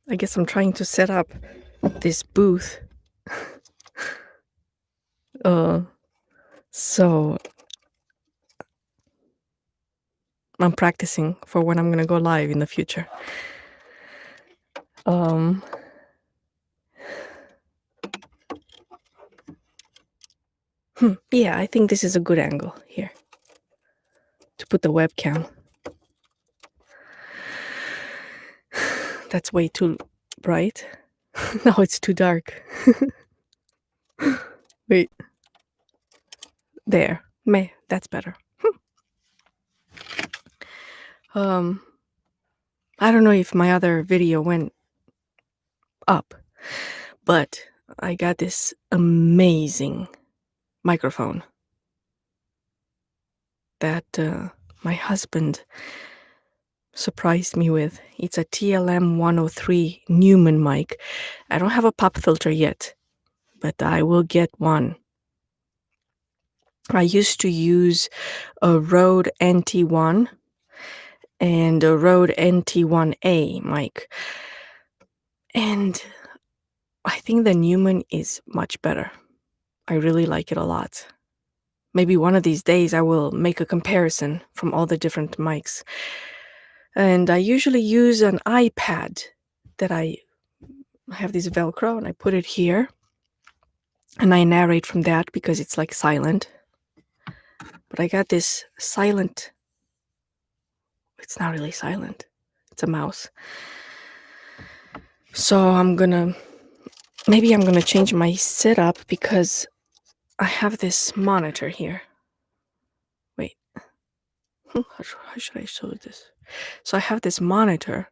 I guess I'm trying to set up this booth. So I'm practicing for when I'm gonna go live in the future. Yeah, I think this is a good angle here to put the webcam. That's way too bright. No, it's too dark. Wait. There. That's better. I don't know if my other video went up, but I got this amazing microphone that my husband surprised me with. It's a TLM 103 Newman mic. I don't have a pop filter yet, but I will get one. I used to use a Rode NT1 and a Rode NT1A mic, and I think the Newman is much better. I really like it a lot. Maybe one of these days I will make a comparison from all the different mics. And I usually use an iPad that I have this Velcro and I put it here. And I narrate from that because it's like silent. But I got this silent. It's not really silent. It's a mouse. So maybe I'm gonna change my setup because I have this monitor here. Wait. How should I show this? So I have this monitor.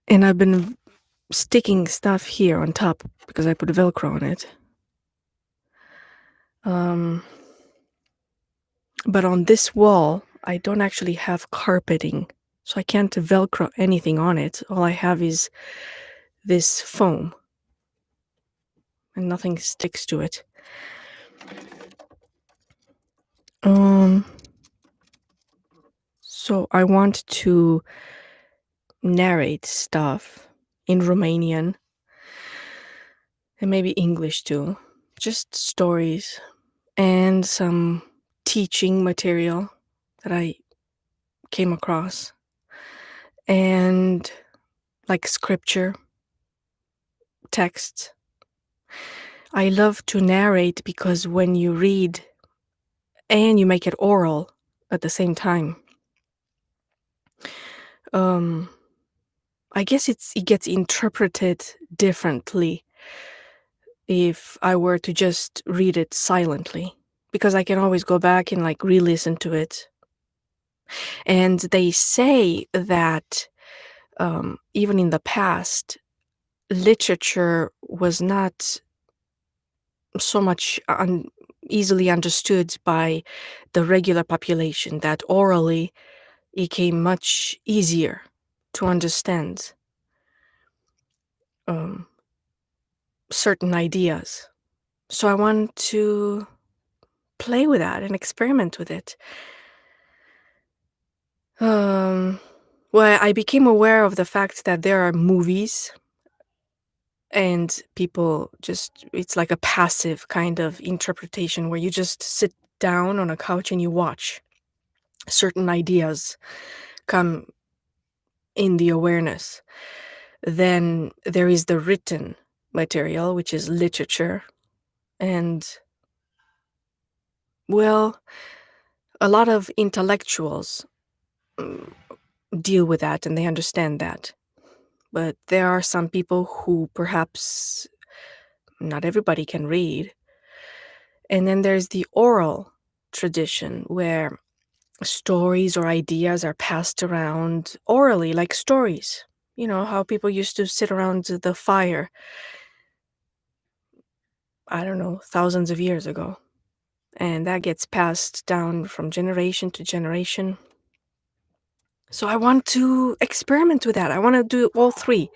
And I've been sticking stuff here on top because I put Velcro on it. But on this wall, I don't actually have carpeting, so I can't Velcro anything on it. All I have is this foam, and nothing sticks to it. So I want to narrate stuff in Romanian and maybe English too. Just stories and some teaching material that I came across, and like scripture, texts. I love to narrate because when you read and you make it oral at the same time, I guess it gets interpreted differently if I were to just read it silently, because I can always go back and like re-listen to it. And they say that even in the past, literature was not so much easily understood by the regular population, that orally it came much easier to understand certain ideas. So I want to play with that and experiment with it. Well, I became aware of the fact that there are movies and people it's like a passive kind of interpretation where you just sit down on a couch and you watch certain ideas come in the awareness. Then there is the written material, which is literature. And, well, a lot of intellectuals deal with that and they understand that. But there are some people who perhaps not everybody can read. And then there's the oral tradition where stories or ideas are passed around orally, like stories. You know, how people used to sit around the fire, I don't know, thousands of years ago. And that gets passed down from generation to generation. So I want to experiment with that. I want to do all three.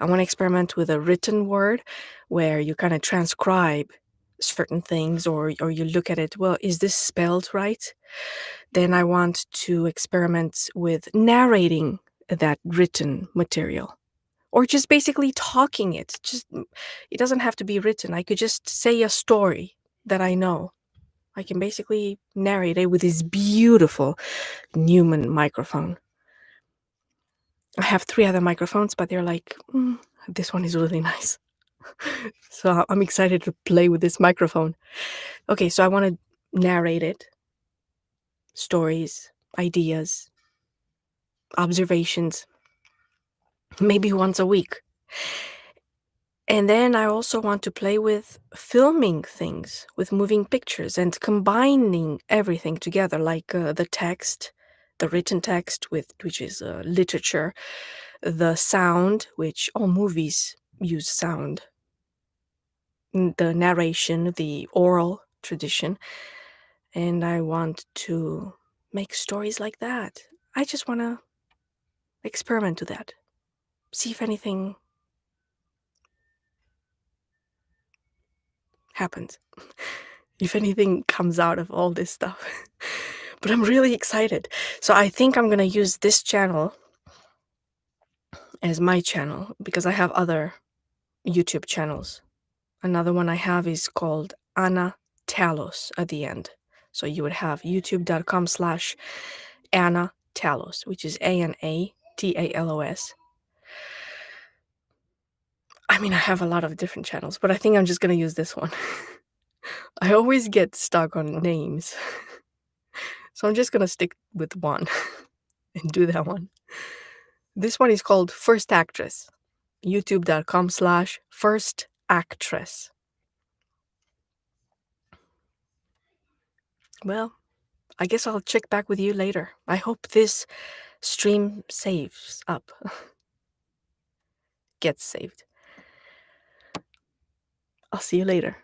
I want to experiment with a written word where you kind of transcribe certain things, or you look at it, well, is this spelled right? Then I want to experiment with narrating that written material, or just basically talking it. Just it doesn't have to be written. I could just say a story that I know. I can basically narrate it with this beautiful Newman microphone. I have 3 other microphones, but they're like, this one is really nice. So I'm excited to play with this microphone. Okay, so I want to narrate it, stories, ideas, observations, maybe once a week. And then I also want to play with filming things, with moving pictures and combining everything together, like the text, the written text, which is literature, the sound, which all movies use sound, the narration, the oral tradition. And I want to make stories like that. I just want to experiment with that, see if anything happens, if anything comes out of all this stuff. But I'm really excited. So I think I'm going to use this channel as my channel because I have other YouTube channels. Another one I have is called Anna Talos at the end. So you would have youtube.com/Anna Talos, which is ANATALOS. I mean, I have a lot of different channels, but I think I'm just going to use this one. I always get stuck on names. So I'm just going to stick with one and do that one. This one is called First Actress. youtube.com/First Actress. Well, I guess I'll check back with you later. I hope this stream saves up. Gets saved. I'll see you later.